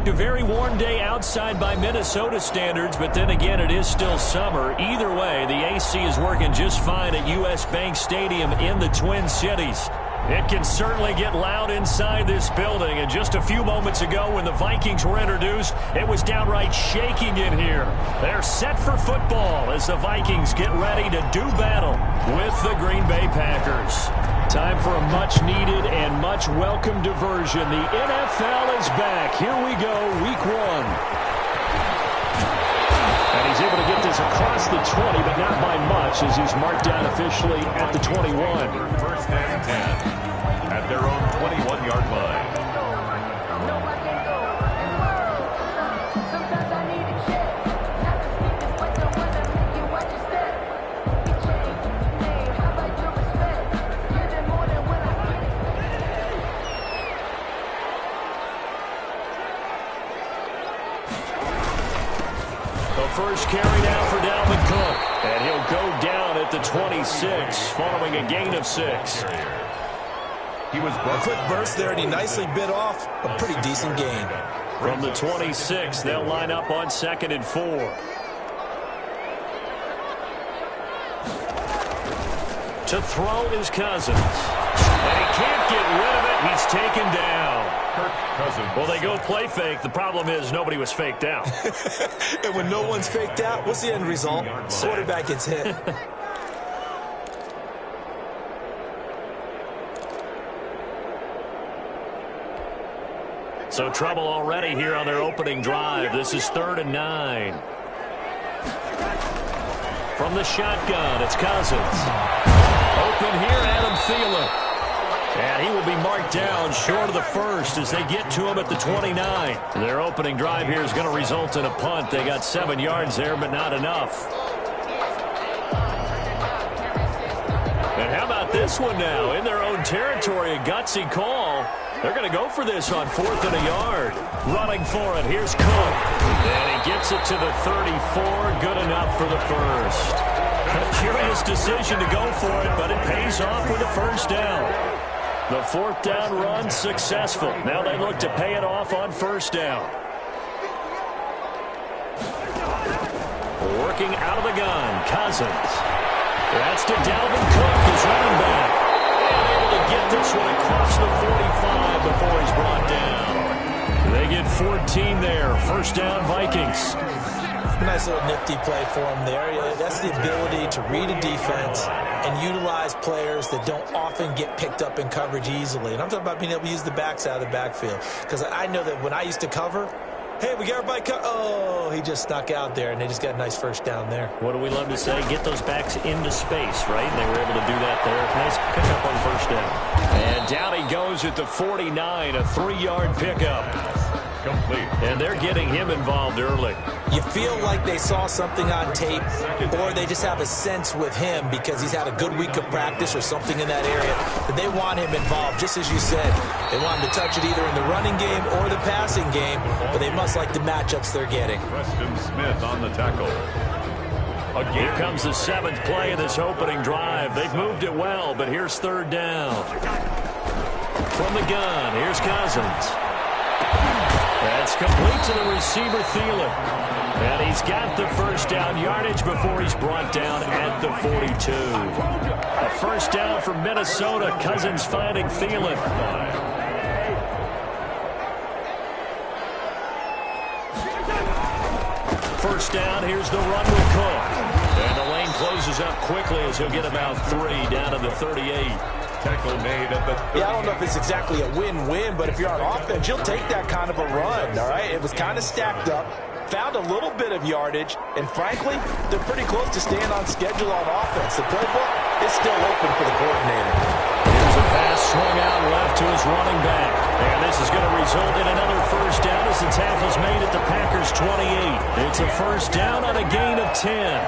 A very warm day outside by Minnesota standards, but then again, it is still summer. Either way, the AC is working just fine at U.S. Bank Stadium in the Twin Cities. It can certainly get loud inside this building, and just a few moments ago when the Vikings were introduced, it was downright shaking in here. They're set for football as the Vikings get ready to do battle with the Green Bay Packers. Time for a much-needed and much-welcome diversion. The NFL is back. Here we go, Week 1. And he's able to get this across the 20, but not by much, as he's marked down officially at the 21. First and 10 at their own 21-yard line. First carry now for Dalvin Cook. And he'll go down at the 26 following a gain of 6. He was a quick burst there, and he nicely bit off a pretty decent gain. From the 26, they'll line up on 2nd and 4. To throw is Cousins. And he can't get rid of it. He's taken down. Kirk Cousins. Well, they go play fake. The problem is nobody was faked out. And when no one's faked out, what's the end result? Quarterback gets hit. So trouble already here on their opening drive. This is 3rd and 9. From the shotgun, it's Cousins. Open here, Adam Thielen. And he will be marked down short of the first as they get to him at the 29. Their opening drive here is going to result in a punt. They got 7 yards there, but not enough. And how about this one now? In their own territory, a gutsy call. They're going to go for this on 4th and a yard. Running for it, here's Cook. And he gets it to the 34. Good enough for the first. A curious decision to go for it, but it pays off with a first down. The 4th down run successful. Now they look to pay it off on 1st down. Working out of the gun, Cousins. That's to Dalvin Cook, his running back. And able to get this one across the 45 before he's brought down. They get 14 there. 1st down, Vikings. Nice little nifty play for him there. That's the ability to read a defense and utilize players that don't often get picked up in coverage easily. And I'm talking about being able to use the backs out of the backfield. Because I know that when I used to cover, hey, we got everybody oh, he just snuck out there, and they just got a nice first down there. What do we love to say? Get those backs into space, right? And they were able to do that there. Nice pickup on 1st down. And down he goes at the 49, a 3-yard pickup. Complete. And they're getting him involved early. You feel like they saw something on tape, or they just have a sense with him because he's had a good week of practice or something in that area that they want him involved. Just as you said, they want him to touch it either in the running game or the passing game, but they must like the matchups they're getting. Preston Smith on the tackle. Here comes the 7th play of this opening drive. They've moved it well, but here's 3rd down. From the gun, here's Cousins. That's complete to the receiver, Thielen. And he's got the 1st down yardage before he's brought down at the 42. A 1st down for Minnesota. Cousins finding Thielen. 1st down, here's the run with Cook. And the lane closes up quickly as he'll get about 3 down to the 38. Tackle made at the 38. Yeah, I don't know if it's exactly a win-win, but if you're on offense, you'll take that kind of a run, all right? It was kind of stacked up, found a little bit of yardage, and frankly, they're pretty close to staying on schedule on offense. The playbook is still open for the coordinator. Here's a pass swung out left to his running back. And this is going to result in another 1st down as the tackle's made at the Packers' 28. It's a 1st down on a gain of 10.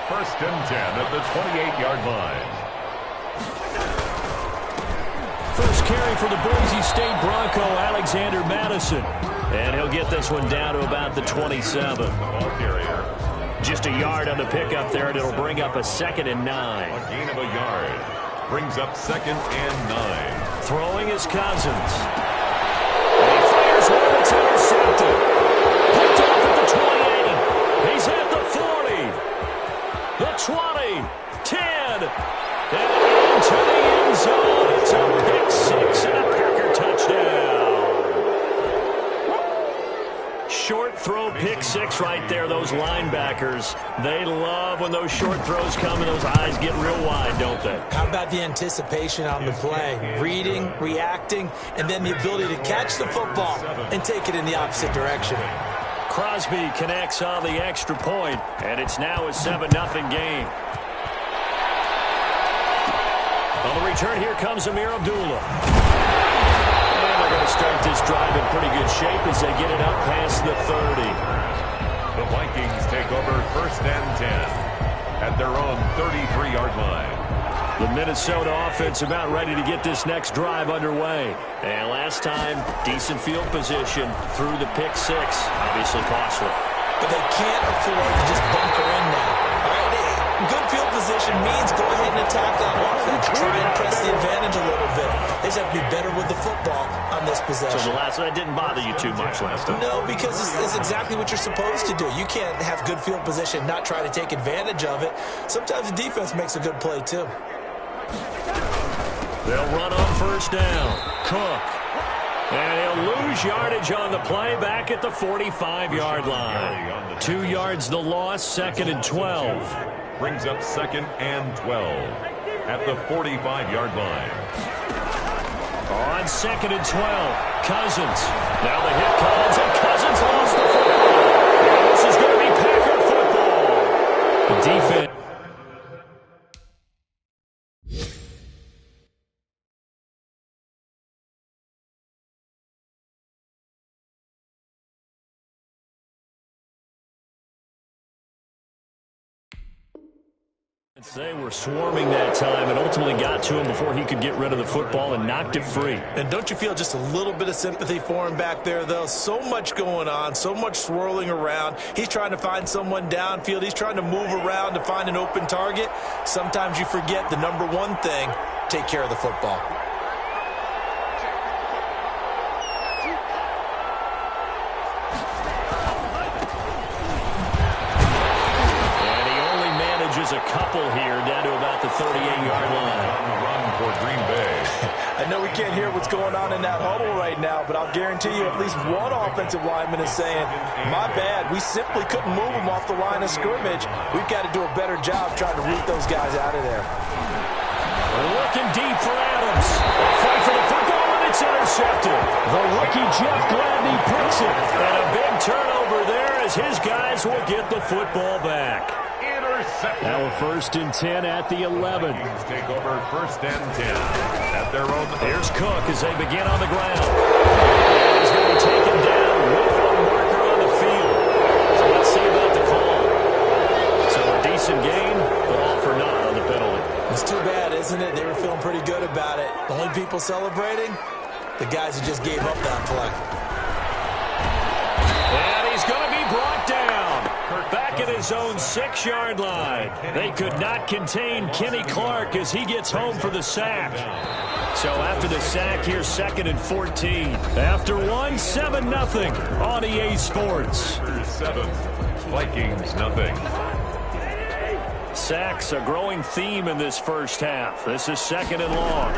1st and 10 at the 28-yard line. First carry for the Boise State Bronco, Alexander Madison. And he'll get this one down to about the 27. Ball carrier. Just a yard on the pickup there, and it'll bring up a 2nd and 9. A gain of a yard. Brings up 2nd and 9. Throwing is Cousins. And he fires one. It's intercepted. intercepted. Picked off at the 28. He's at the 40. The 20. 10. And into the end zone. It's a pick six and a Packer touchdown. Short throw pick six right there. Those linebackers, they love when those short throws come and those eyes get real wide, don't they? How about the anticipation on the play? Reading, reacting, and then the ability to catch the football and take it in the opposite direction. Crosby connects on the extra point, and it's now a 7-0 game. On the return, here comes Amir Abdullah. And they're going to start this drive in pretty good shape as they get it up past the 30. The Vikings take over 1st and 10 at their own 33-yard line. The Minnesota offense about ready to get this next drive underway. And last time, decent field position through the pick six. Obviously costly. But they can't afford to just bunker in now. All right, good field position means go ahead and attack that offense. Try and press the advantage a little bit. They just have to be better with the football on this possession. So the last one didn't bother you too much last time? No, because it's exactly what you're supposed to do. You can't have good field position, not try to take advantage of it. Sometimes the defense makes a good play too. They'll run on 1st down. Cook. And he'll lose yardage on the play back at the 45-yard line. 2 yards the loss, 2nd and 12. Brings up 2nd and 12 at the 45-yard line. On 2nd and 12, Cousins. Now the hit comes, and Cousins lost the football. And this is going to be Packer football. The defense. They were swarming that time and ultimately got to him before he could get rid of the football and knocked it free. And don't you feel just a little bit of sympathy for him back there, though? So much going on, so much swirling around. He's trying to find someone downfield. He's trying to move around to find an open target. Sometimes you forget the number one thing, take care of the football. A couple here down to about the 38-yard line. On the run for Green Bay. I know we can't hear what's going on in that huddle right now, but I'll guarantee you at least one offensive lineman is saying, my bad, we simply couldn't move them off the line of scrimmage. We've got to do a better job trying to root those guys out of there. Looking deep for Adams. Fight for the football, and it's intercepted. The rookie Jeff Gladney picks it. And a big turnover there as his guys will get the football back. Now a 1st and 10 at the 11. Vikings take over 1st and 10 at their own. Here's Cook as they begin on the ground. And he's going to be taken down with a marker on the field. So let's see about the call. So a decent gain, but all for naught on the penalty. It's too bad, isn't it? They were feeling pretty good about it. The only people celebrating, the guys who just gave up that play. And he's going to be brought down. Back at his own 6-yard line. They could not contain Kenny Clark as he gets home for the sack. So after the sack, here's 2nd and 14. After one, 7-0 on EA Sports. 7, Vikings nothing. Sacks a growing theme in this first half. This is 2nd and long.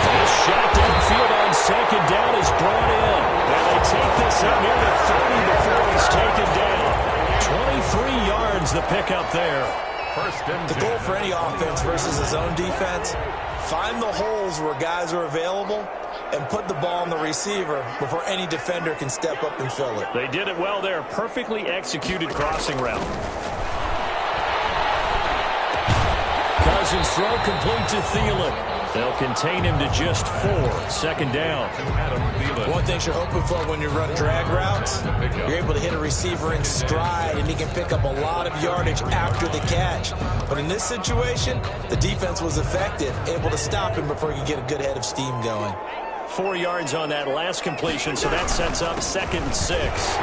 This shot downfield on 2nd down is brought in. And they take this up near the 30 before he's taken down. 23 yards the pickup there. The goal for any offense versus his own defense, find the holes where guys are available and put the ball on the receiver before any defender can step up and fill it. They did it well there. Perfectly executed crossing route. Cousins throw complete to Thielen. They'll contain him to just 4. 2nd down. One thing you're hoping for when you run drag routes, you're able to hit a receiver in stride, and he can pick up a lot of yardage after the catch. But in this situation, the defense was effective, able to stop him before he could get a good head of steam going. 4 yards on that last completion, so that sets up 2nd and 6.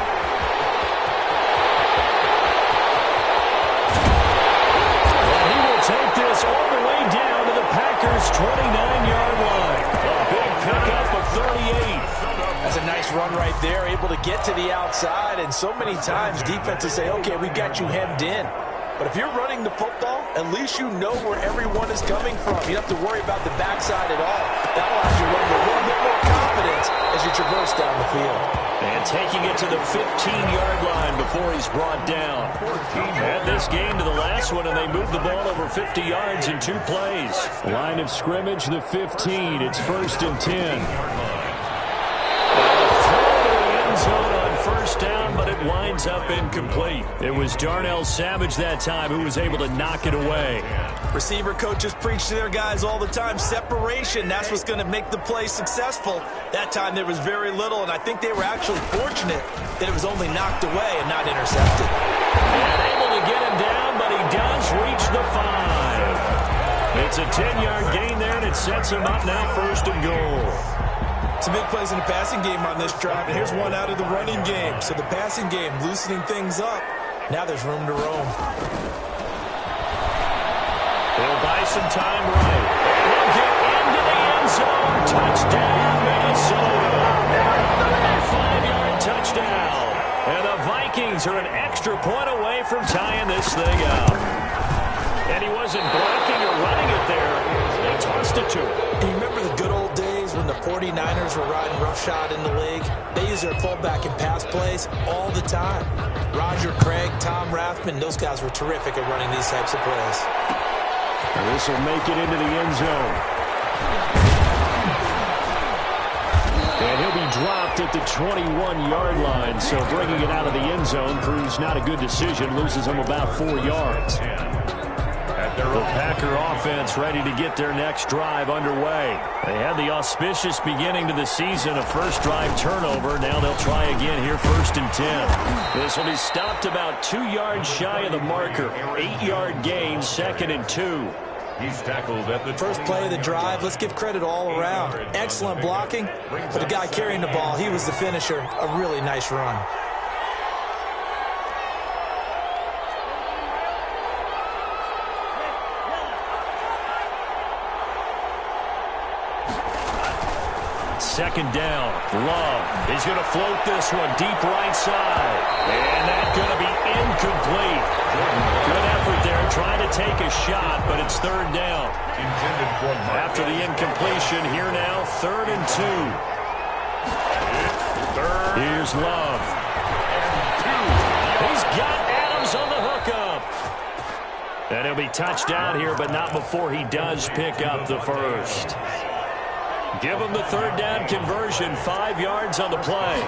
And he will take this all the way down to the Packers' 29-yard line. A big pickup of run right there, able to get to the outside, and so many times defenses say, okay, we got you hemmed in. But if you're running the football, at least you know where everyone is coming from. You don't have to worry about the backside at all. That allows you to run with a little bit more confidence as you traverse down the field. And taking it to the 15-yard line before he's brought down. Add this game to the last one, and they moved the ball over 50 yards in 2 plays. Line of scrimmage, the 15. It's 1st and 10. First down, but it winds up incomplete. It was Darnell Savage that time who was able to knock it away. Receiver coaches preach to their guys all the time. Separation, that's what's going to make the play successful. That time there was very little, and I think they were actually fortunate that it was only knocked away and not intercepted. And able to get him down, but he does reach the 5. It's a 10-yard gain there, and it sets him up now 1st and goal. Some big plays in the passing game on this drive, and here's one out of the running game. So the passing game loosening things up. Now there's room to roam. They'll buy some time right. And he'll get into the end zone. Touchdown, Minnesota. A 5-yard touchdown. And the Vikings are an extra point away from tying this thing up. And he wasn't blocking or running it there. They tossed it to him. And you remember the good old days when the 49ers were riding roughshod in the league? They use their fullback in pass plays all the time. Roger Craig, Tom Rathman, those guys were terrific at running these types of plays. And this will make it into the end zone. And he'll be dropped at the 21-yard line, so bringing it out of the end zone proves not a good decision, loses him about 4 yards. The Packer offense ready to get their next drive underway. They had the auspicious beginning to the season, a first drive turnover. Now they'll try again here, 1st and 10. This will be stopped about 2 yards shy of the marker. 8-yard gain, 2nd and 2. He's tackled at the first play of the drive. Let's give credit all around. Excellent blocking, but the guy carrying the ball, he was the finisher. A really nice run. Second down. Love is going to float this one deep right side. And that's going to be incomplete. Good effort there trying to take a shot, but it's 3rd down. After the incompletion, here now, 3rd and 2. Here's Love. He's got Adams on the hookup. And he'll be touched down here, but not before he does pick up the first. Give them the 3rd down conversion, 5 yards on the play.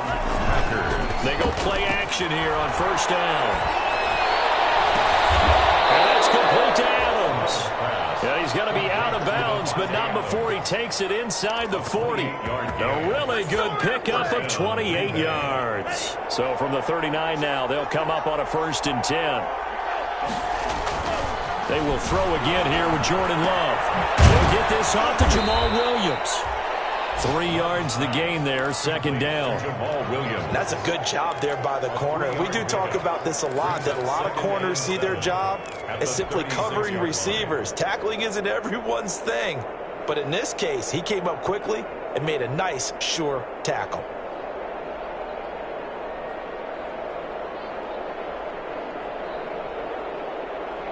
They go play action here on 1st down. And that's complete to Adams. Yeah, he's going to be out of bounds, but not before he takes it inside the 40. A really good pickup of 28 yards. So from the 39 now, they'll come up on a 1st and 10. They will throw again here with Jordan Love. They'll get this off to Jamal Williams. 3 yards the gain there, 2nd down. That's a good job there by the corner. We do talk about this a lot, that a lot of corners see their job as simply covering receivers. Tackling isn't everyone's thing. But in this case, he came up quickly and made a nice, sure tackle.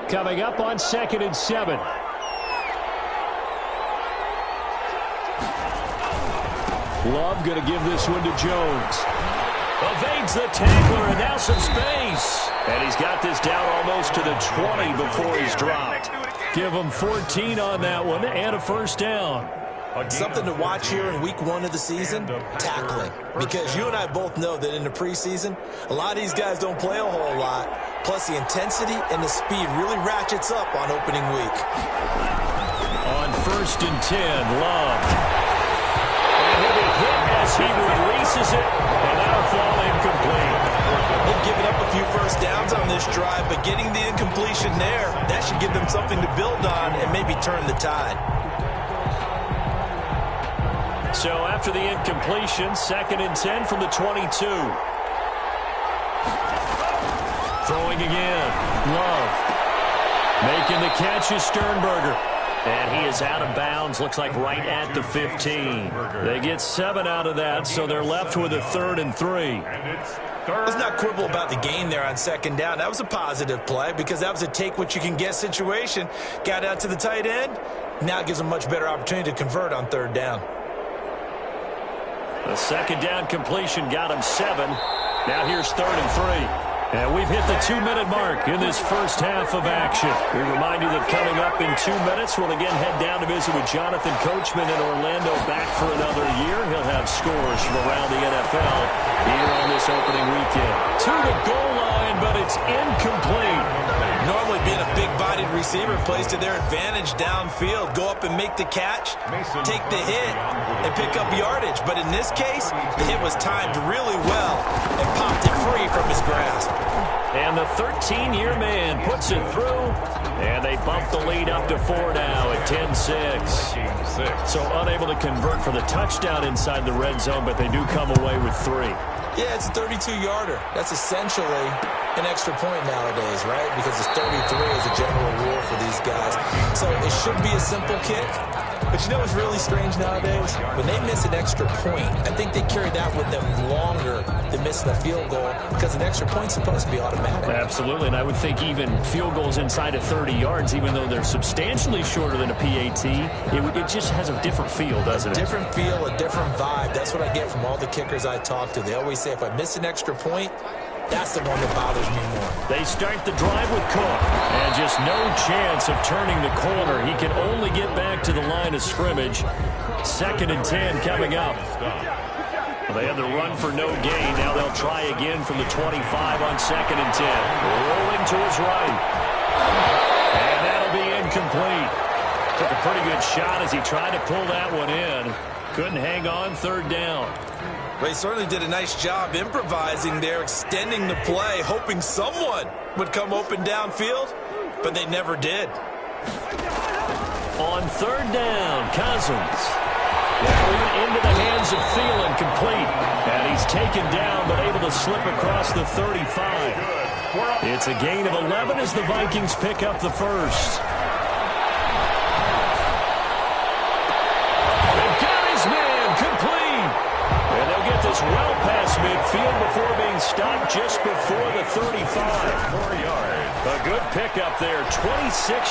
Coming up on 2nd and 7. Love going to give this one to Jones. Evades the tackler, and now some space. And he's got this down almost to the 20 before he's dropped. Give him 14 on that one and a 1st down. Something to watch here in week 1 of the season, tackling. Because you and I both know that in the preseason, a lot of these guys don't play a whole lot. Plus the intensity and the speed really ratchets up on opening week. On 1st and 10, Love. And he'll be hit as he releases it, and that'll fall incomplete. They've given up a few 1st downs on this drive, but getting the incompletion there, that should give them something to build on and maybe turn the tide. So after the incompletion, 2nd and 10 from the 22. Throwing again. Love. Making the catch is Sternberger. And he is out of bounds, looks like right at the 15. They get 7 out of that, so they're left with a 3rd and 3. Let's not quibble about the gain there on 2nd down. That was a positive play because that was a take-what-you-can-get situation. Got out to the tight end. Now it gives them a much better opportunity to convert on 3rd down. The 2nd down completion got him 7. Now here's 3rd and 3. And we've hit the 2-minute mark in this first half of action. We remind you that coming up in 2 minutes, we'll again head down to visit with Jonathan Coachman in Orlando, back for another year. He'll have scores from around the NFL here on this opening weekend. To the goal line, but it's incomplete. Normally being a big-bodied receiver plays to their advantage downfield. Go up and make the catch, take the hit, and pick up yardage. But in this case, the hit was timed really well and popped it free from his grasp. And the 13-year man puts it through, and they bump the lead up to 4 now at 10-6. So unable to convert for the touchdown inside the red zone, but they do come away with 3. Yeah, it's a 32-yarder. That's essentially an extra point nowadays, right? Because it's 33 as a general rule for these guys. So it should be a simple kick. But you know what's really strange nowadays? When they miss an extra point, I think they carry that with them longer than missing a field goal because an extra point's supposed to be automatic. Absolutely, and I would think even field goals inside of 30 yards, even though they're substantially shorter than a PAT, it just has a different feel, doesn't it? A different feel, a different vibe. That's what I get from all the kickers I talk to. They always say if I miss an extra point, that's the one that bothers me more. They start the drive with Cook, and just no chance of turning the corner. He can only get back to the line of scrimmage. 2nd and 10 coming up. Well, they had the run for no gain. Now they'll try again from the 25 on 2nd and 10. Rolling to his right. And that'll be incomplete. Took a pretty good shot as he tried to pull that one in. Couldn't hang on 3rd down. Well, he certainly did a nice job improvising there, extending the play, hoping someone would come open downfield, but they never did. On 3rd down, Cousins. Into the hands of Thielen, complete. And he's taken down, but able to slip across the 35. It's a gain of 11 as the Vikings pick up the first. They've got his man, complete. And they'll get this well past midfield before being stopped just before the 35. 4 yards. A good pickup there, 26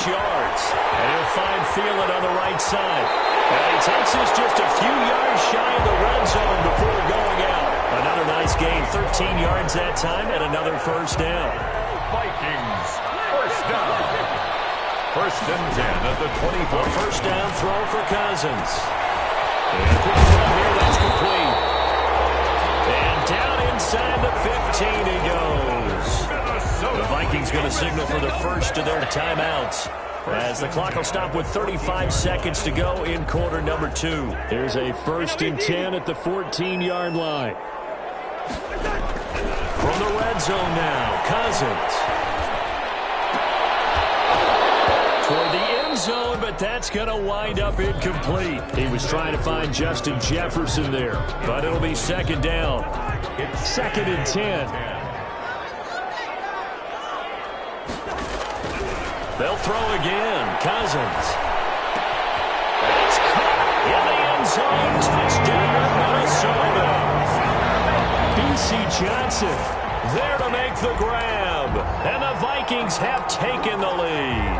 yards. And he'll find Thielen on the right side. And he takes this just a few yards shy of the red zone before going out. Another nice gain, 13 yards that time, and another first down. Vikings, first down. 1st and 10 at the 24. First down throw for Cousins. And quick throw here, that's complete. And down inside the 15 he goes. The Vikings going to signal for the first of their timeouts, as the clock will stop with 35 seconds to go in quarter number 2. Here's a 1st and 10 at the 14-yard line. From the red zone now, Cousins. Toward the end zone, but that's going to wind up incomplete. He was trying to find Justin Jefferson there, but it'll be 2nd down. 2nd and 10. They'll throw again. Cousins. It's caught in the end zone. Touchdown, Minnesota. B.C. Johnson there to make the grab. And the Vikings have taken the lead.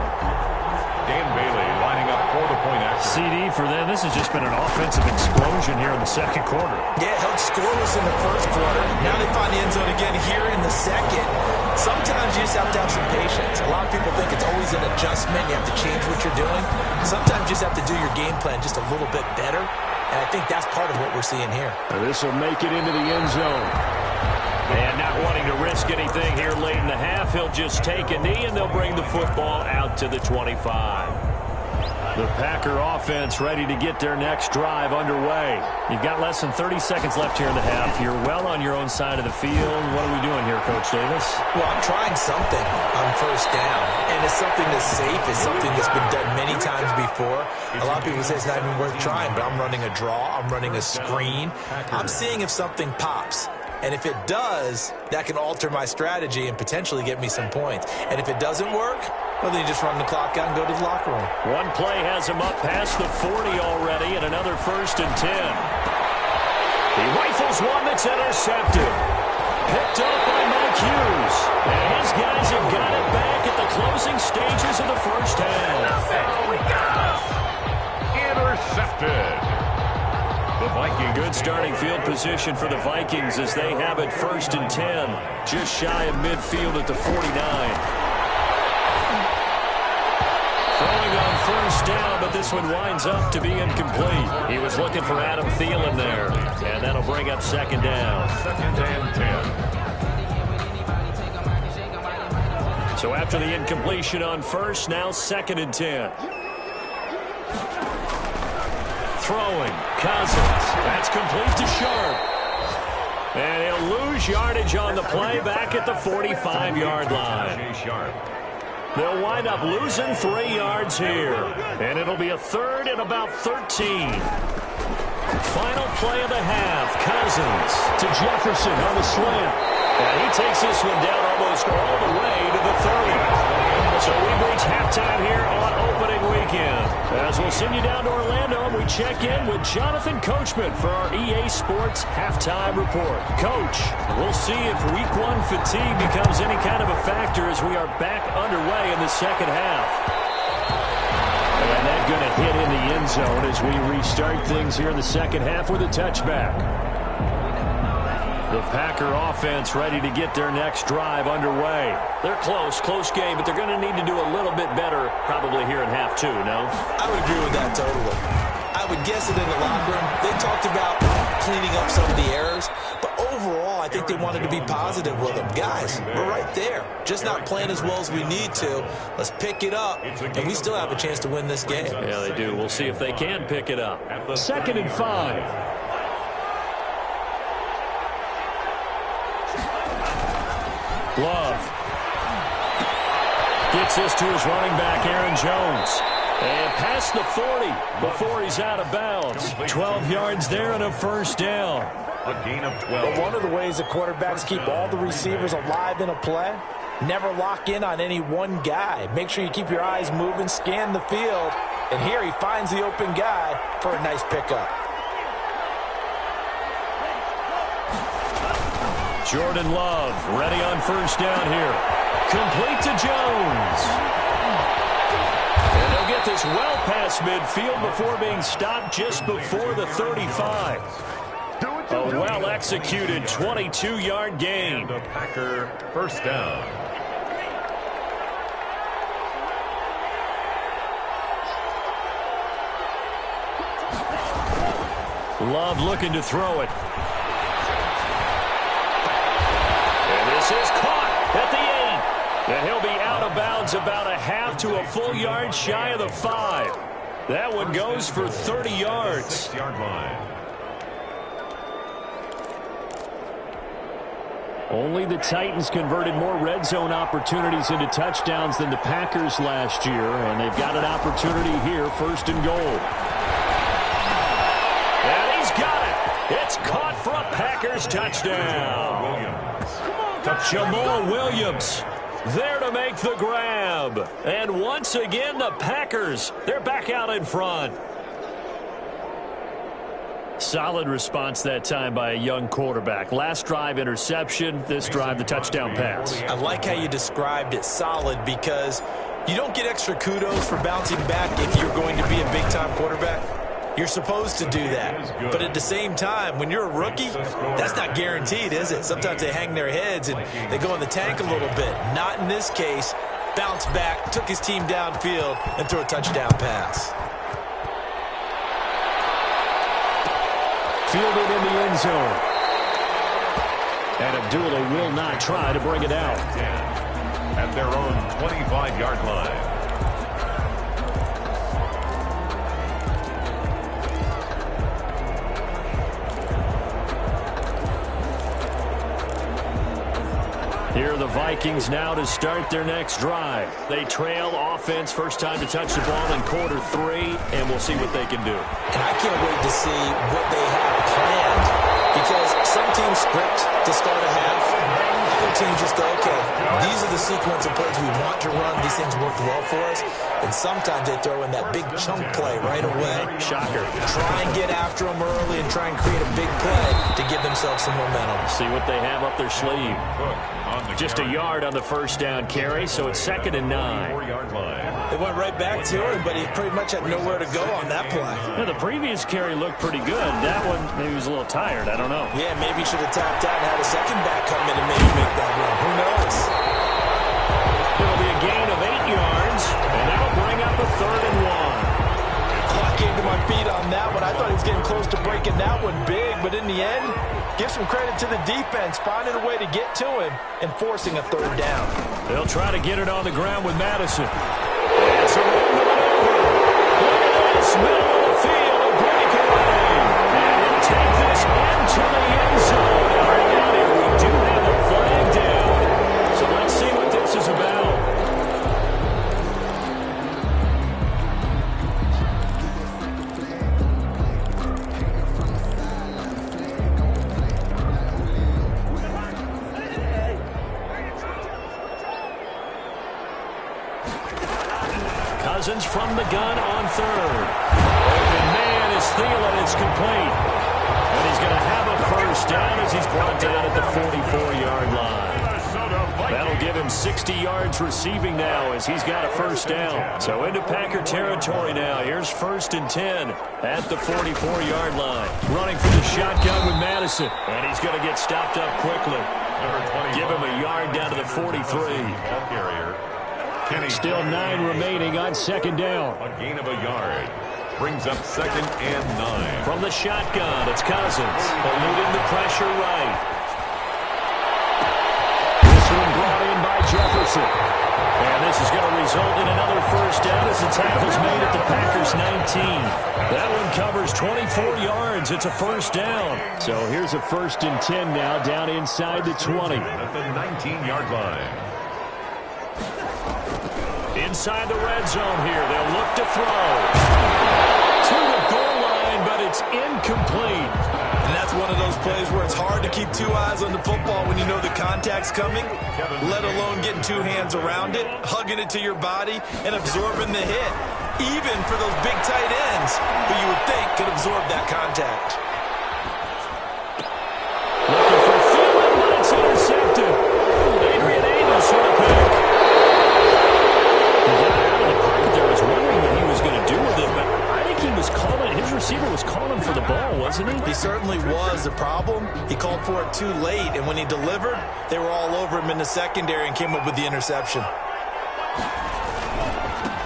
Dan Bailey lining up for the point action. CD for them. This has just been an offensive explosion here in the 2nd quarter. Yeah, held scoreless in the 1st quarter. Now they find the end zone again here in the 2nd. Sometimes you just have to have some patience. A lot of people think it's always an adjustment. You have to change what you're doing. Sometimes you just have to do your game plan just a little bit better. And I think that's part of what we're seeing here. This will make it into the end zone. And not wanting to risk anything here late in the half, he'll just take a knee, and they'll bring the football out to the 25. The Packer offense ready to get their next drive underway. You've got less than 30 seconds left here in the half. You're well on your own side of the field. What are we doing here, Coach Davis? Well, I'm trying something on 1st down, and it's something that's safe. It's something that's been done many times before. A lot of people say it's not even worth trying, but I'm running a draw. I'm running a screen. I'm seeing if something pops. And if it does, that can alter my strategy and potentially get me some points. And if it doesn't work, Well, then you just run the clock out and go to the locker room. One play has him up past the 40 already, and another 1st and 10. He rifles one that's intercepted. Picked up by Mike Hughes. And his guys have got it back at the closing stages of the first half. Intercepted. The Vikings. Good starting field position for the Vikings as they have it 1st and 10. Just shy of midfield at the 49. Throwing on 1st down, but this one winds up to be incomplete. He was looking for Adam Thielen there, and that'll bring up 2nd down. 2nd and 10. So after the incompletion on 1st, now 2nd and 10. Throwing, Cousins. That's complete to Sharp. And he'll lose yardage on the play back at the 45-yard line. They'll wind up losing 3 yards here. And it'll be a 3rd and about 13. Final play of the half. Cousins to Jefferson on the slant. And he takes this one down almost all the way to the 30. So we've reached halftime here on opening weekend. As we'll send you down to Orlando, and we check in with Jonathan Coachman for our EA Sports Halftime Report. Coach, we'll see if Week 1 fatigue becomes any kind of a factor as we are back underway in the second half. And that's going to hit in the end zone as we restart things here in the second half with a touchback. The Packer offense ready to get their next drive underway. They're close game, but they're going to need to do a little bit better probably here in half 2, no? I would agree with that totally. I would guess it in the locker room. They talked about cleaning up some of the errors, but overall I think they wanted to be positive with them. Guys, we're right there. Just not playing as well as we need to. Let's pick it up, and we still have a chance to win this game. Yeah, they do. We'll see if they can pick it up. 2nd and 5. Love gets this to his running back, Aaron Jones. And past the 40 before he's out of bounds. 12 yards there and a 1st down. A gain of 12. But one of the ways the quarterbacks keep all the receivers alive in a play, never lock in on any one guy. Make sure you keep your eyes moving, scan the field. And here he finds the open guy for a nice pickup. Jordan Love ready on 1st down here. Complete to Jones. And they'll get this well past midfield before being stopped just before the 35. A well-executed 22-yard gain. The Packer 1st down. Love looking to throw it. This is caught at the 8. And he'll be out of bounds about a half to a full yard shy of the 5. That one goes for 30 yards. 6-yard line. Only the Titans converted more red zone opportunities into touchdowns than the Packers last year. And they've got an opportunity here, 1st and goal. And he's got it. It's caught for a Packers touchdown. Jamal Williams there to make the grab. And once again, the Packers, they're back out in front. Solid response that time by a young quarterback. Last drive, interception. This drive, the touchdown pass. I like how you described it, solid, because you don't get extra kudos for bouncing back if you're going to be a big-time quarterback. You're supposed to do that. But at the same time, when you're a rookie, that's not guaranteed, is it? Sometimes they hang their heads and they go in the tank a little bit. Not in this case. Bounced back, took his team downfield, and threw a touchdown pass. Fielded in the end zone. And Abdullah will not try to bring it out. At their own 25-yard line. Here are the Vikings now to start their next drive. They trail offense, first time to touch the ball in quarter 3, and we'll see what they can do. And I can't wait to see what they have planned, because some teams script to start a half. Other teams just go, okay, these are the sequence of plays we want to run, these things work well for us. And sometimes they throw in that big chunk play right away. Shocker. Try and get after them early and try and create a big play to give themselves some momentum. See what they have up their sleeve. Just a yard on the first down carry, so it's 2nd and 9. They went right back to him, but he pretty much had nowhere to go on that play. Yeah, the previous carry looked pretty good. That one, maybe he was a little tired. I don't know. Yeah, maybe he should have tapped out and had a second back come in and maybe make that run. Who knows? It'll be a gain of 8 yards, and that'll bring up a 3rd and 1. I came to my feet on that one. I thought he was getting close to breaking that one big, but in the end, give some credit to the defense, finding a way to get to him and forcing a 3rd down. They'll try to get it on the ground with Madison. It's a run over. Look at this, middle of the field, a breakaway. And he'll take this into the end zone. And we do have a flag down. So let's see what this is about. Cousins from the gun on 3rd. Open man is Thielen. It's complete. And he's going to have a first down as he's brought down at the 44-yard line. That'll give him 60 yards receiving now as he's got a first down. So into Packer territory now. Here's 1st and 10 at the 44-yard line. Running for the shotgun with Madison. And he's going to get stopped up quickly. Give him a yard down to the 43. Still 9 remaining on 2nd down. A gain of a yard. Brings up 2nd and 9. From the shotgun, it's Cousins. Eluding the pressure right. This one brought in by Jefferson. And this is going to result in another first down as the tackle's made at the Packers' 19. That one covers 24 yards. It's a first down. So here's a 1st and 10 now down inside the 20. At the 19-yard line. Inside the red zone here. They'll look to throw. To the goal line, but it's incomplete. And that's one of those plays where it's hard to keep 2 eyes on the football when you know the contact's coming, let alone getting 2 hands around it, hugging it to your body, and absorbing the hit. Even for those big tight ends who you would think could absorb that contact. Looking for Thielen, but it's intercepted. Adrian Amos with a pick. There was wondering what he was going to do with it, but I think he was calling, his receiver was calling for the ball, wasn't he? He certainly was. The problem, he called for it too late, and when he delivered, they were all over him in the secondary and came up with the interception.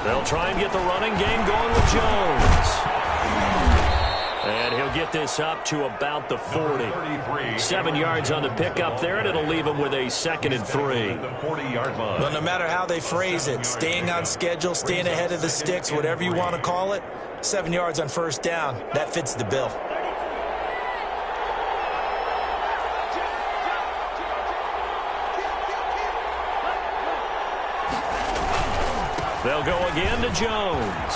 They'll try and get the running game going with Jones. And he'll get this up to about the 40. 7 yards on the pickup there, and it'll leave him with a 2nd and 3. The 40-yard line. But no matter how they phrase it, staying on schedule, staying ahead of the sticks, whatever you want to call it, 7 yards on first down, that fits the bill. They'll go again to Jones.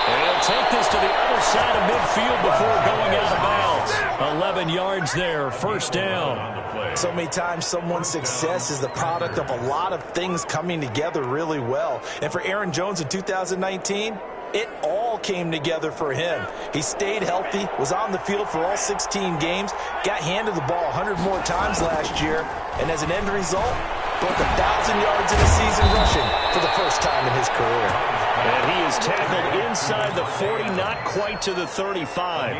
And he'll take this to the other side of midfield before going out of bounds. 11 yards there, first down. So many times someone's success is the product of a lot of things coming together really well. And for Aaron Jones in 2019, it all came together for him. He stayed healthy, was on the field for all 16 games, got handed the ball 100 more times last year, and as an end result, broke 1,000 yards in a season rushing for the first time in his career. And he is tackled inside the 40, not quite to the 35.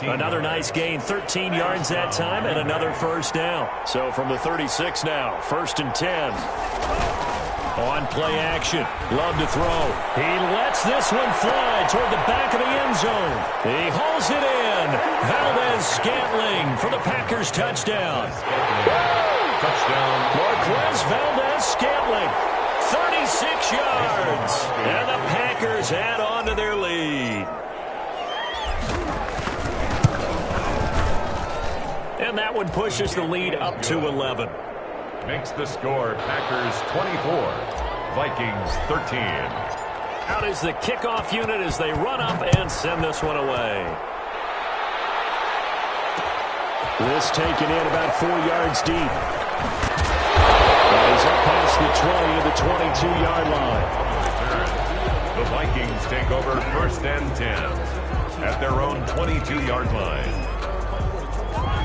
Another nice gain, 13 yards that time, and another first down. So from the 36 now, 1st and 10. On play action, love to throw. He lets this one fly toward the back of the end zone. He hauls it in. Valdez-Scantling for the Packers touchdown. Touchdown. Marquez Valdez-Scantling, 36 yards. And the Packers add on to their lead. And that one pushes the lead up to 11. Makes the score Packers 24, Vikings 13. Out is the kickoff unit as they run up and send this one away. This taken in about 4 yards deep. And he's up 22-yard line. The Vikings take over first and 10 at their own 22-yard line.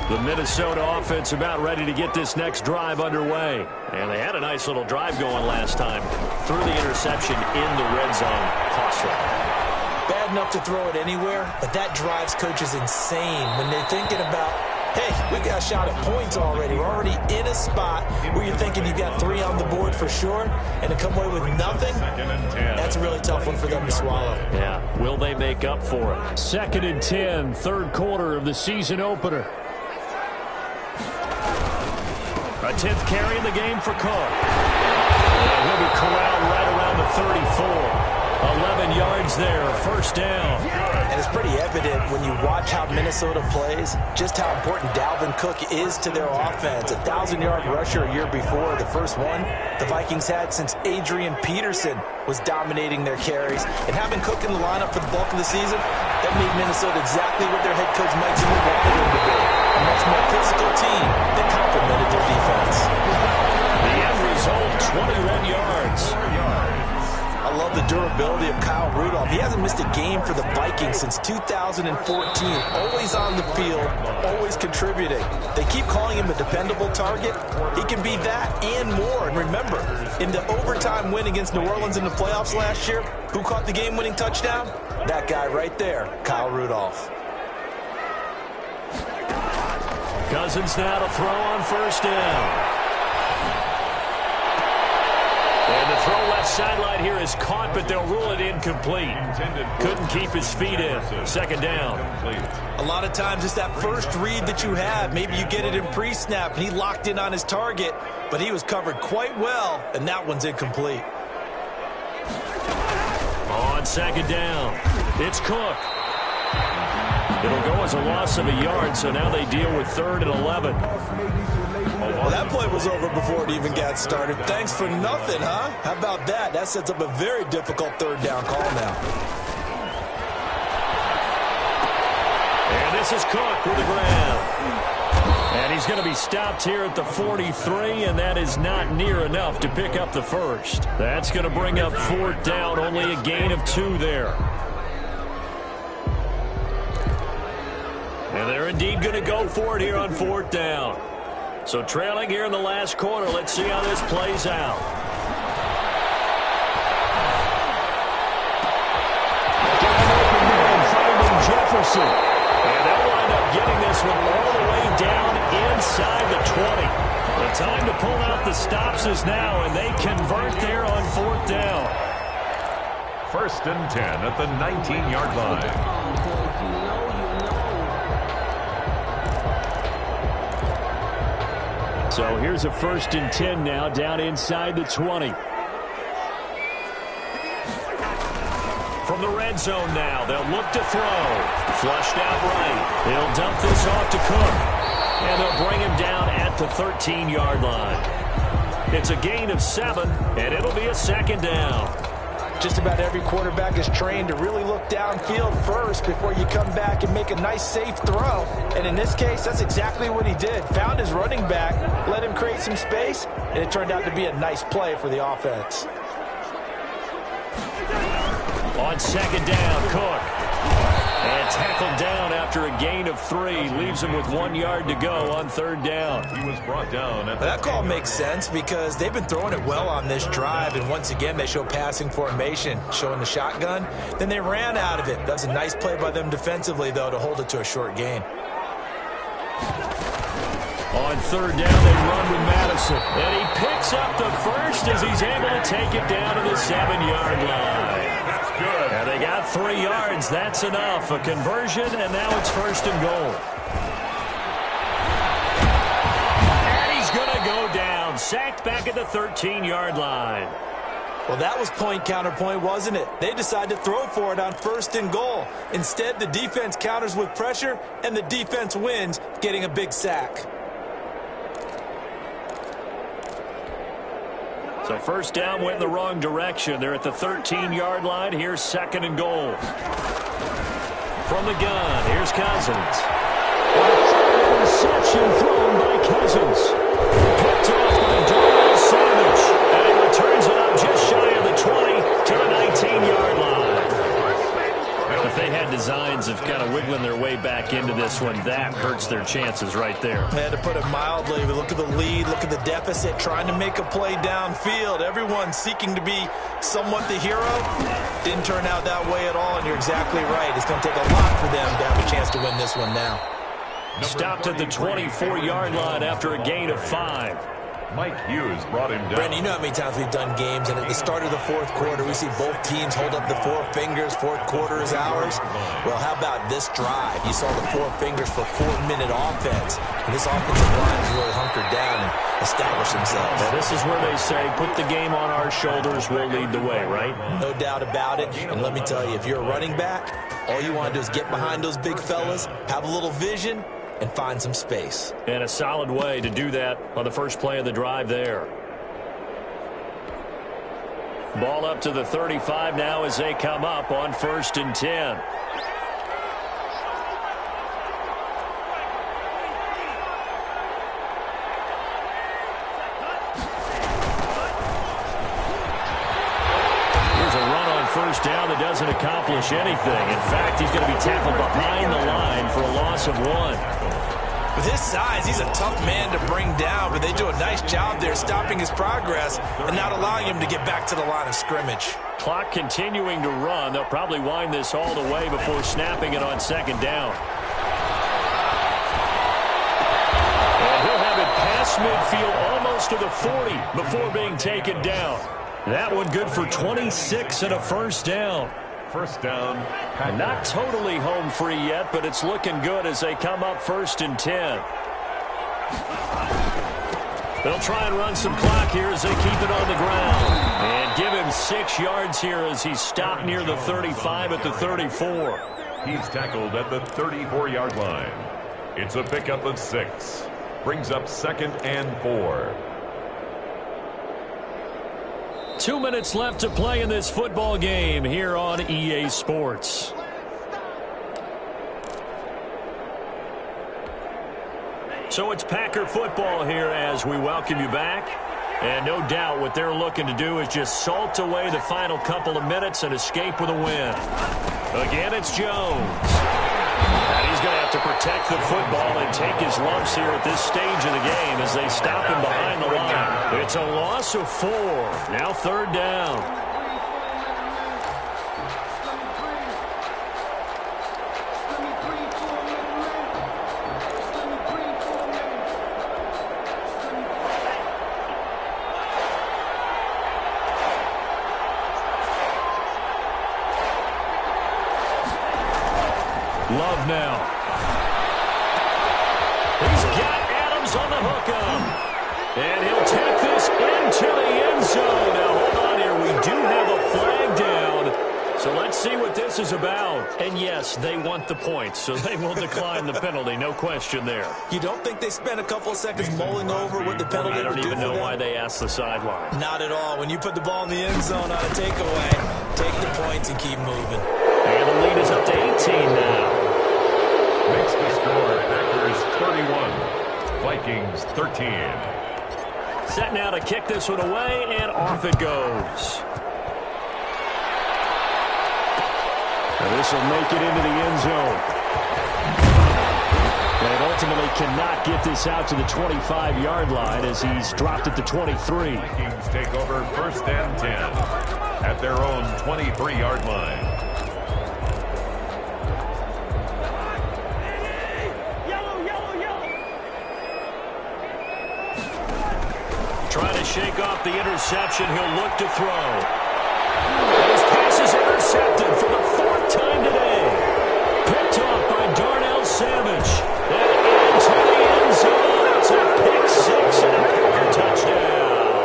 The Minnesota offense about ready to get this next drive underway. And they had a nice little drive going last time. Threw the interception in the red zone. Costly. Bad enough to throw it anywhere, but that drives coaches insane when they're thinking about, hey, we got a shot at points already. We're already in a spot where you're thinking you got 3 on the board for sure, and to come away with nothing, that's a really tough one for them to swallow. Yeah, will they make up for it? 2nd and 10, third quarter of the season opener. A 10th carry in the game for Cook. And he'll be corralled right around the 34. 11 yards there, first down. And it's pretty evident when you watch how Minnesota plays, just how important Dalvin Cook is to their offense. A 1,000-yard rusher a year before, the first one the Vikings had since Adrian Peterson was dominating their carries. And having Cook in the lineup for the bulk of the season, that made Minnesota exactly what their head coach Mike Zimmer wanted them to be. A much more physical team that complemented their defense. The end result, 21 yards. I love the durability of Kyle Rudolph. He hasn't missed a game for the Vikings since 2014. Always on the field, always contributing. They keep calling him a dependable target. He can be that and more. And remember, in the overtime win against New Orleans in the playoffs last year, who caught the game-winning touchdown? That guy right there, Kyle Rudolph. Cousins now to throw on first down. And the throw left sideline here is caught, but they'll rule it incomplete. Couldn't keep his feet in. Second down. A lot of times it's that first read that you have. Maybe you get it in pre-snap, and he locked in on his target, but he was covered quite well, and that one's incomplete. On second down, it's Cook. It'll go as a loss of a yard, so now they deal with 3rd and 11. Well, that play was over before it even got started. Thanks for nothing, huh? How about that? That sets up a very difficult 3rd down call now. And this is Cook with the ground. And he's going to be stopped here at the 43, and that is not near enough to pick up the first. That's going to bring up 4th down, only a gain of 2 there. And they're indeed going to go for it here on 4th down. So trailing here in the last quarter, let's see how this plays out. Finding Jefferson. And they'll wind up getting this one all the way down inside the 20. The time to pull out the stops is now, and they convert there on 4th down. 1st and 10 at the 19-yard line. So here's a 1st and 10 now, down inside the 20. From the red zone now, they'll look to throw. Flushed out right. They'll dump this off to Cook. And they'll bring him down at the 13-yard line. It's a gain of 7, and it'll be a 2nd down. Just about every quarterback is trained to really look downfield first before you come back and make a nice, safe throw. And in this case, that's exactly what he did. Found his running back, let him create some space, and it turned out to be a nice play for the offense. On 2nd down, Cook. And tackled down after a gain of 3. Leaves him with 1 yard to go on 3rd down. He was brought down. That call makes sense because they've been throwing it well on this drive, and once again they show passing formation, showing the shotgun. Then they ran out of it. That's a nice play by them defensively, though, to hold it to a short gain. On 3rd down, they run with Madison. And he picks up the first as he's able to take it down to the 7-yard line. That's good. And they got 3 yards. That's enough. A conversion, and now it's 1st and goal. And he's going to go down. Sacked back at the 13-yard line. Well, that was point counterpoint, wasn't it? They decided to throw for it on 1st and goal. Instead, the defense counters with pressure, and the defense wins, getting a big sack. So 1st down went in the wrong direction. They're at the 13-yard line. Here's 2nd and goal. From the gun, here's Cousins. Interception thrown by Cousins. Picked off by Darnell Savage. And he returns it on back into this one. That hurts their chances right there. I had to put it mildly. We look at the lead, look at the deficit, trying to make a play downfield. Everyone seeking to be somewhat the hero. Didn't turn out that way at all, and you're exactly right. It's going to take a lot for them to have a chance to win this one now. Stopped at the 24-yard line after a gain of 5. Mike Hughes brought him down. Brandon, you know how many times we've done games, and at the start of the fourth quarter, we see both teams hold up the four fingers. Fourth quarter is ours. Well, how about this drive? You saw the four fingers for 4-minute offense. And this offensive line has really hunkered down and established themselves. Now, this is where they say, put the game on our shoulders, we'll lead the way, right? No doubt about it. And let me tell you, if you're a running back, all you want to do is get behind those big fellas, have a little vision, and find some space. And a solid way to do that on the first play of the drive there. Ball up to the 35 now as they come up on 1st and 10. Here's a run on 1st down that doesn't accomplish anything. In fact, he's going to be tackled behind the line for a loss of 1. With his size, he's a tough man to bring down, but they do a nice job there stopping his progress and not allowing him to get back to the line of scrimmage. Clock continuing to run. They'll probably wind this all the way before snapping it on 2nd down. And he'll have it past midfield almost to the 40 before being taken down. That one good for 26 and a 1st down. 1st down. Not totally home free yet, but it's looking good as they come up 1st and 10. They'll try and run some clock here as they keep it on the ground. And give him 6 yards here as he's stopped near the 35 at the 34. He's tackled at the 34-yard line. It's a pickup of 6. Brings up 2nd and 4. 2 minutes left to play in this football game here on EA Sports. So it's Packer football here as we welcome you back. And no doubt what they're looking to do is just salt away the final couple of minutes and escape with a win. Again, it's Jones. And he's going to have to protect the football and take his lumps here at this stage of the game as they stop him behind the line. It's a loss of 4. Now 3rd down. Love now. He's got Adams on the hookup. And he'll take this into the end zone. Now, hold on here. We do have a flag down. So let's see what this is about. And, yes, they want the points, so they will decline the penalty. No question there. You don't think they spent a couple of seconds mulling over what the penalty would do for them? I don't even know why they asked the sideline. Not at all. When you put the ball in the end zone on a takeaway, take the points and keep moving. And the lead is up to 18 now. Makes the score Packers 31, Vikings 13. Set now to kick this one away, and off it goes. And this will make it into the end zone. And ultimately cannot get this out to the 25-yard line as he's dropped at the 23. Vikings take over 1st and 10 at their own 23-yard line. Trying to shake off the interception. He'll look to throw. And his pass is intercepted for the 4th time today. Picked off by Darnell Savage. And into the end zone. It's a pick 6 and a Packer touchdown.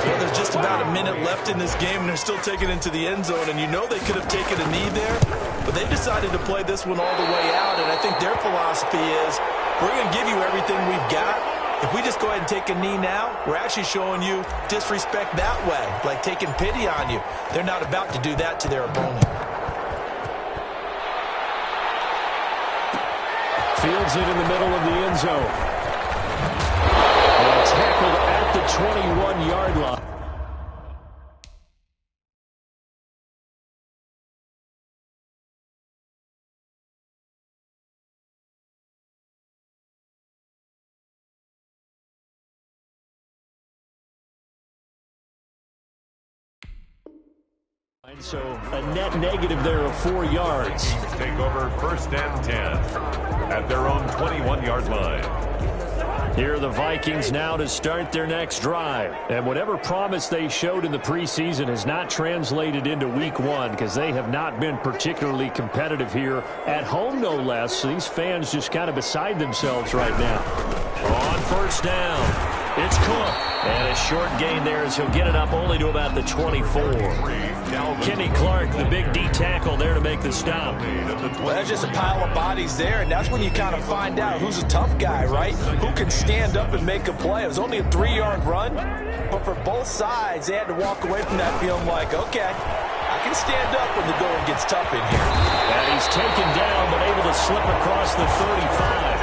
Well, there's just about a minute left in this game, and they're still taking it into the end zone. And you know they could have taken a knee there, but they decided to play this one all the way out. And I think their philosophy is, we're going to give you everything we've got. If we just go ahead and take a knee now, we're actually showing you disrespect that way, like taking pity on you. They're not about to do that to their opponent. Fields it in the middle of the end zone. And tackled at the 21-yard line. So a net negative there of 4 yards. Take over 1st and 10 at their own 21-yard line. Here are the Vikings now to start their next drive. And whatever promise they showed in the preseason has not translated into week 1 because they have not been particularly competitive here at home, no less. So these fans just kind of beside themselves right now. On 1st down, it's Cook. And a short gain there as he'll get it up only to about the 24. Kenny Clark, the big D tackle there to make the stop. Well, there's just a pile of bodies there, and that's when you kind of find out who's a tough guy, right? Who can stand up and make a play. It was only a 3-yard run, but for both sides, they had to walk away from that feeling like, okay, I can stand up when the going gets tough in here. And he's taken down, but able to slip across the 35.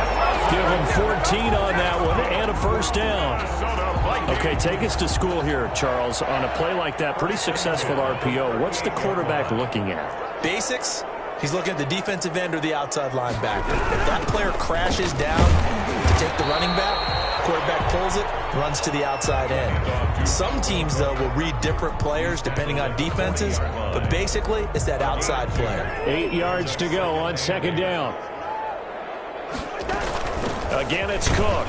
Give him 14 on that one and a 1st down. Okay, take us to school here, Charles. On a play like that, pretty successful RPO. What's the quarterback looking at? Basics. He's looking at the defensive end or the outside linebacker. If that player crashes down to take the running back, quarterback pulls it, runs to the outside end. Some teams, though, will read different players depending on defenses, but basically it's that outside player. 8 yards to go on 2nd down. Again, it's Cook.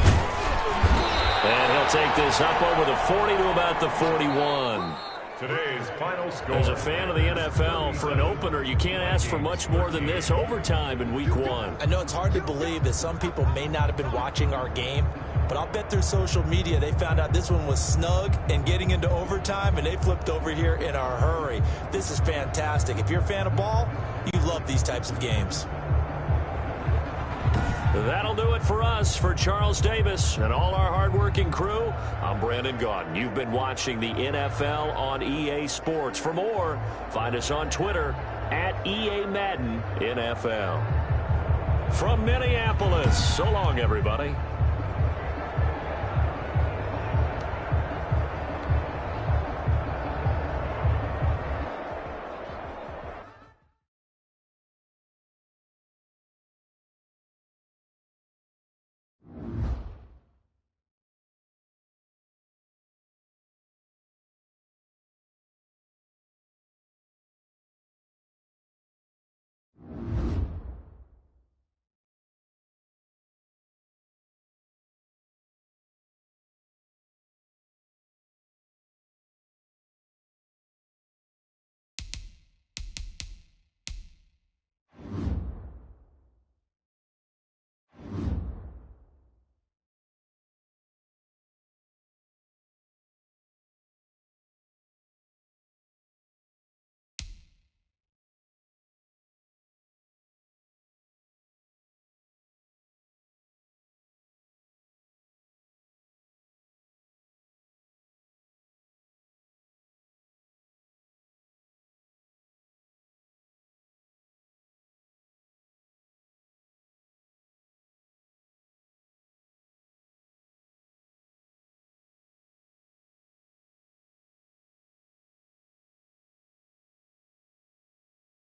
And he'll take this up over the 40 to about the 41. Today's final score. As a fan of the NFL, for an opener, you can't ask for much more than this. Overtime in week 1. I know it's hard to believe that some people may not have been watching our game, but I'll bet through social media they found out this one was snug and getting into overtime, and they flipped over here in a hurry. This is fantastic. If you're a fan of ball, you love these types of games. That'll do it for us. For Charles Davis and all our hardworking crew, I'm Brandon Gaudin. You've been watching the NFL on EA Sports. For more, find us on Twitter at EA Madden NFL. From Minneapolis, so long, everybody.